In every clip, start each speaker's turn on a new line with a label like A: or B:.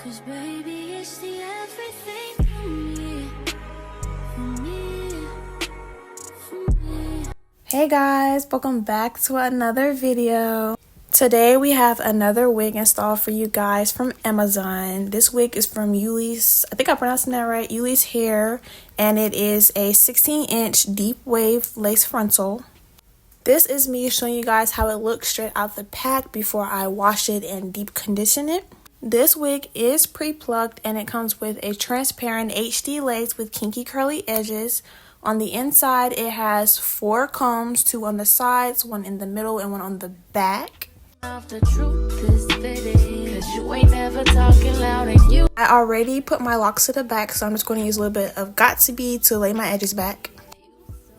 A: 'Cause baby, it's the everything for me, for me, for me.
B: Hey guys, welcome back to another video. Today we have another wig install for you guys from Amazon. This wig is from Youleas, I think I'm pronouncing that right, Youleas Hair, and it is a 16-inch deep wave lace frontal. This is me showing you guys how it looks straight out the pack before I wash it and deep condition it. This wig is pre-plucked and it comes with a transparent HD lace with kinky curly edges. On the inside it has 4 combs, 2 on the sides, 1 in the middle and 1 on the back. I already put my locks to the back, so I'm just going to use a little bit of Got2b to lay my edges back.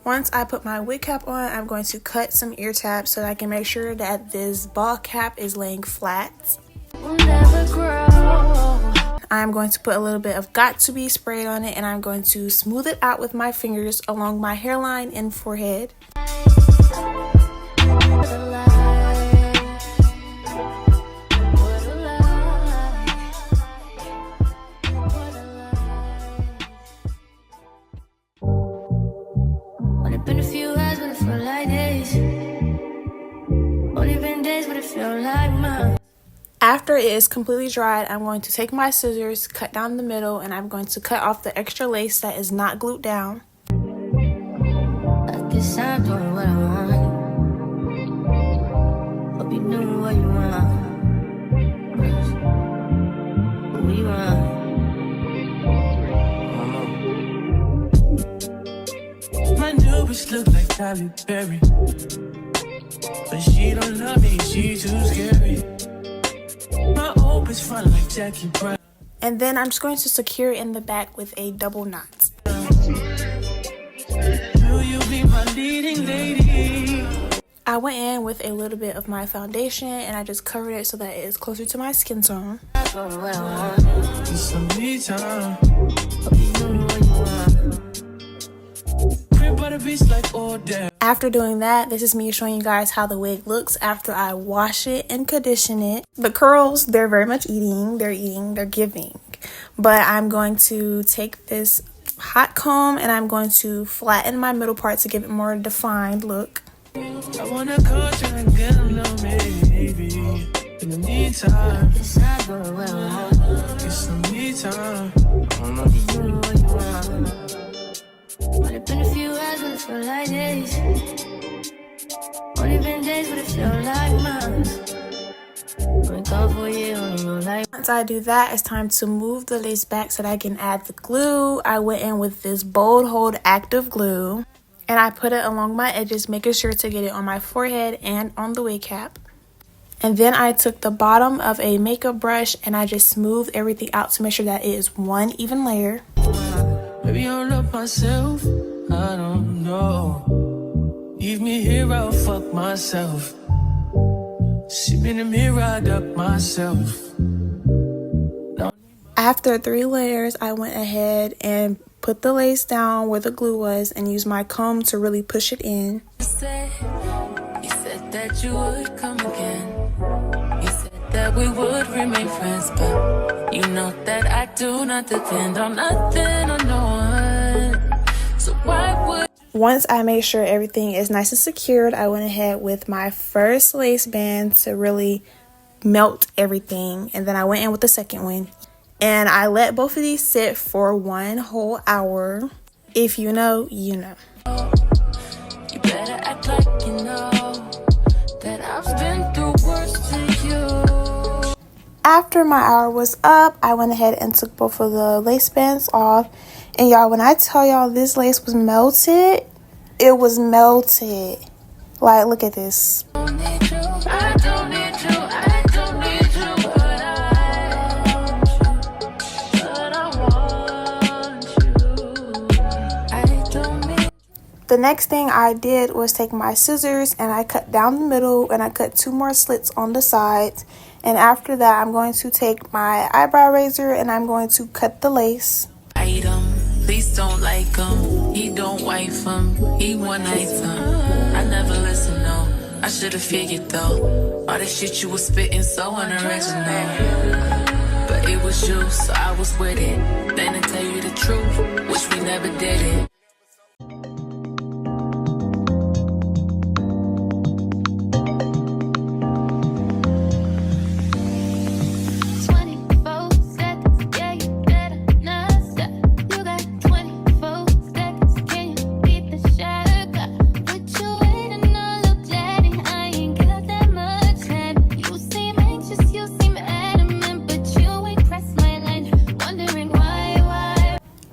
B: Once I put my wig cap on, I'm going to cut some ear tabs so that I can make sure that this ball cap is laying flat. I'm going to put a little bit of Got2b sprayed on it and I'm going to smooth it out with my fingers along my hairline and forehead.
A: Only been a few hours, but it felt like days. Only been days, but it felt like months.
B: After it is completely dried, I'm going to take my scissors, cut down the middle, and I'm going to cut off the extra lace that is not glued down.
A: I guess I'm doing what I want. Hope you doing what you want. What you want?
C: My new bitch look like Halle Berry, but she don't love me, she too scary. My old bitch front like Jackie Brown.
B: And then I'm just going to secure it in the back with a double knot.
C: Will you be my leading lady?
B: I went in with a little bit of my foundation and I just covered it so that it is closer to my skin tone.
C: It's some me time. Crib by the beach like all day.
B: After doing that, this is me showing you guys how the wig looks after I wash it and condition it. The curls, they're very much eating, they're giving. But I'm going to take this hot comb and I'm going to flatten my middle part to give it more defined look.
C: I wanna call you and get a little maybe. In the meantime, get some me time.
A: Only been a few hours, but it felt like days. Only been days, but it felt like months. Only gone for a year, only know like.
B: Once I do that, it's time to move the lace back so that I can add the glue. I went in with this Bold Hold active glue and I put it along my edges, making sure to get it on my forehead and on the wig cap. And then I took the bottom of a makeup brush and I just smoothed everything out to make sure that it is one even layer.
C: Maybe I'll love myself, I don't know. Leave me here, I'll fuck myself. See me in the mirror, I duck myself.
B: After 3 layers, I went ahead and put the lace down where the glue was and used my comb to really push it in.
A: You said that you would come again. You said that we would remain friends, but you know that I do not depend on nothing or no one. So why would...
B: Once I made sure everything is nice and secured, I went ahead with my first lace band to really melt everything. And then I went in with the second one. And I let both of these sit for 1 whole hour. If you know, you know.
A: You better act like you know that I've been through worse to you.
B: After my hour was up, I went ahead and took both of the lace bands off. And y'all, when I tell y'all this lace was melted, it was melted. Like, look at this.
A: I don't need you, I don't need you, I don't need you, but I want you. I don't need.
B: The next thing I did was take my scissors and I cut down the middle and I cut 2 more slits on the sides. And after that, I'm going to take my eyebrow razor and I'm going to cut the lace.
D: Please don't like him, he don't wife him, he one item. I never listen, no, I should've figured though. All the shit you was spitting so unoriginal, but it was was you, so I was with it. Then to tell you the truth, wish we never did it.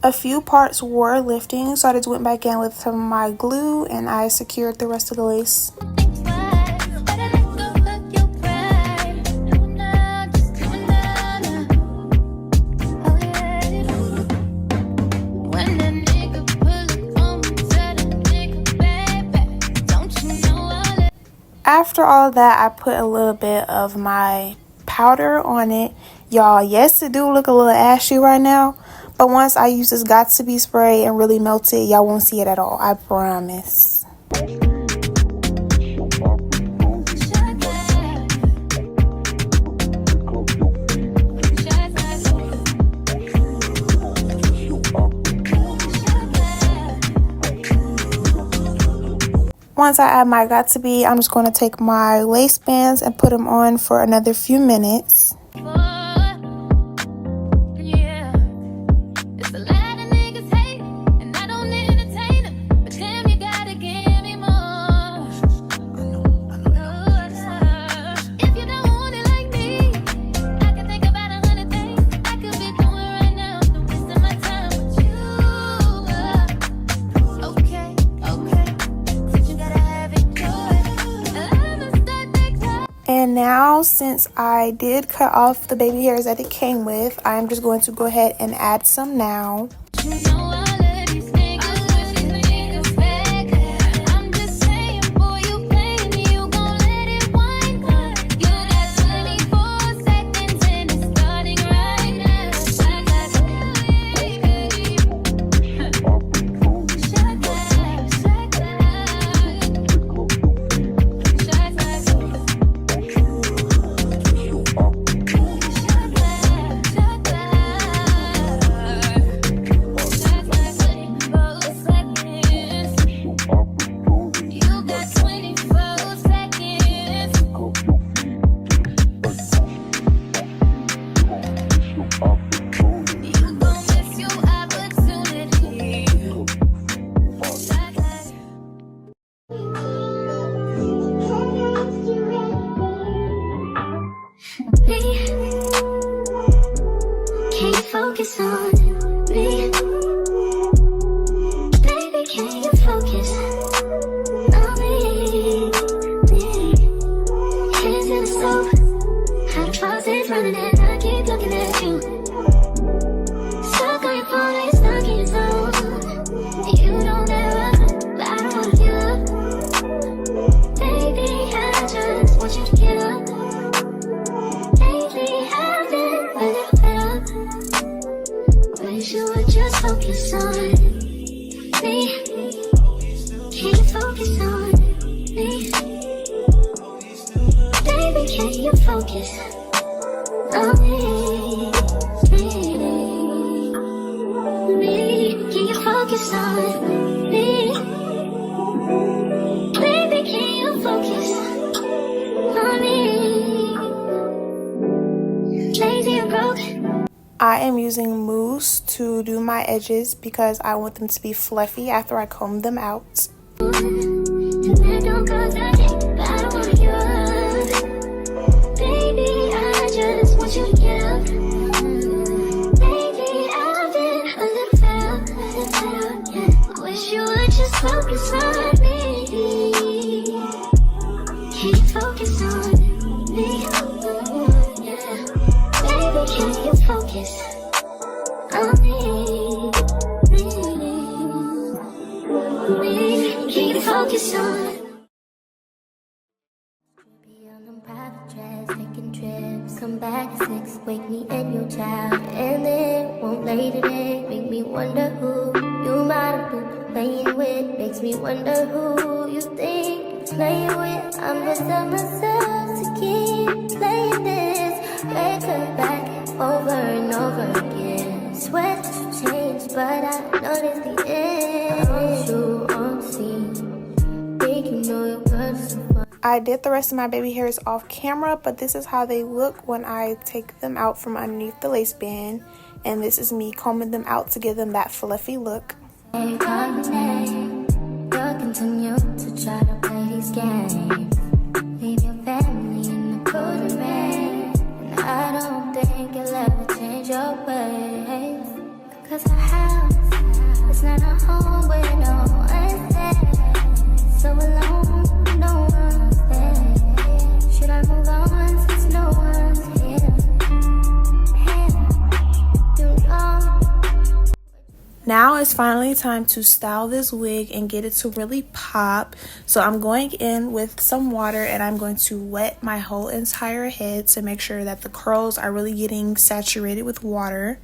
B: A few parts were lifting, so I just went back in with some of my glue and I secured the rest of the lace. After all of that, I put a little bit of my powder on it. Y'all, yes, it do look a little ashy right now. But once I use this Got2b spray and really melt it, y'all won't see it at all. I promise. Once I add my Got2b, I'm just going to take my lace bands and put them on for another few minutes. And now, since I did cut off the baby hairs that it came with, I'm just going to go ahead and add some now.
E: Can you focus on me? Baby, can you focus on me? Hands in the stove, how the faucet's running and I keep looking at you. Stuck on your phone, like stuck in your zone. You don't ever, but I don't wanna give up. Baby, I just want you to get up. Lately, I've been a little wish you would just focus on me. Can you focus on me? Baby, can you focus on me? Can you focus on me? Baby, can you focus on me? Lazy and broke.
B: I am using mousse to do my edges because I want them to be fluffy after I comb them out.
E: Focus on me. Can you focus on me? Yeah. Baby, can you focus on me? Can you focus on? Be on them private jets, taking trips. Come back at 6, wake me and your child, and then won't lay today. Make me wonder who you might have been playing with. Makes me wonder who you think you're playing with. I'm just telling myself to keep playing this record back over and but I noticed the end. You on scene, think you know your girl's so fun.
B: I did the rest of my baby hairs off camera, but this is how they look when I take them out from underneath the lace band. And this is me combing them out to give them that fluffy look.
E: Hey, call your name. You'll continue to try to play these games. Leave your family in the cold rain. And I don't think you'll ever change your ways. Cause our house is not a home where no one's there. So alone, no one's there. Should I move on since no one's here? Too long.
B: Now it's finally time to style this wig and get it to really pop. So I'm going in with some water and I'm going to wet my whole entire head to make sure that the curls are really getting saturated with water.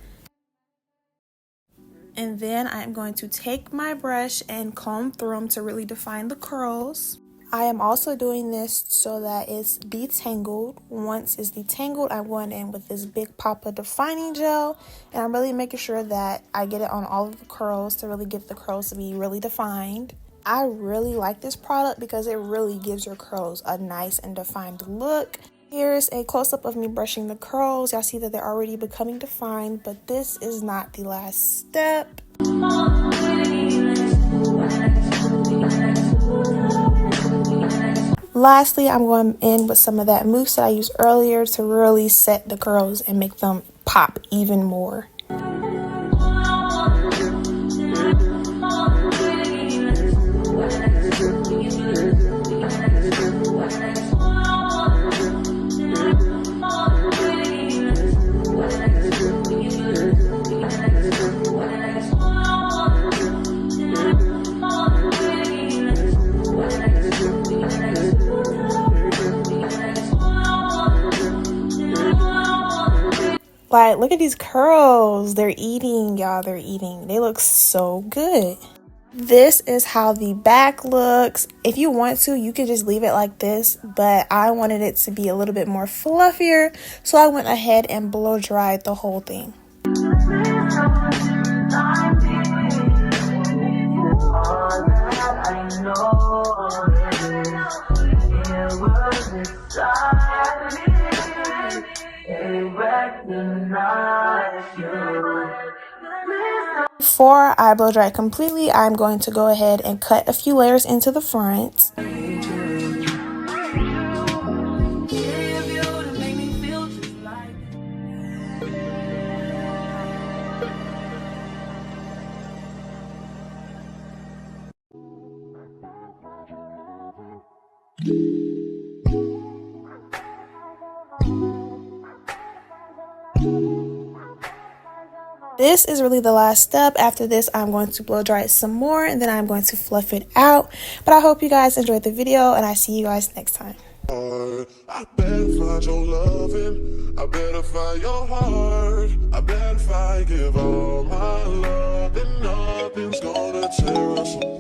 B: And then I'm going to take my brush and comb through them to really define the curls. I am also doing this so that it's detangled. Once it's detangled, I'm going in with this Big Papa defining gel, and I'm really making sure that I get it on all of the curls to really get the curls to be really defined. I really like this product because it really gives your curls a nice and defined look. Here's a close-up of me brushing the curls. Y'all see that they're already becoming defined, but this is not the last step. Lastly, I'm going in with some of that mousse that I used earlier to really set the curls and make them pop even more. Like, look at these curls. They're eating, y'all. They're eating. They look so good. This is how the back looks. If you want to, you can just leave it like this, but I wanted it to be a little bit more fluffier, so I went ahead and blow dried the whole thing. Before I blow dry completely, I'm going to go ahead and cut a few layers into the front. This is really the last step. After this, I'm going to blow dry it some more and then I'm going to fluff it out. But I hope you guys enjoyed the video and I see you guys next time.
F: I better find your loving, I better find your heart, I bet if I give all my love, then nothing's gonna tear us apart.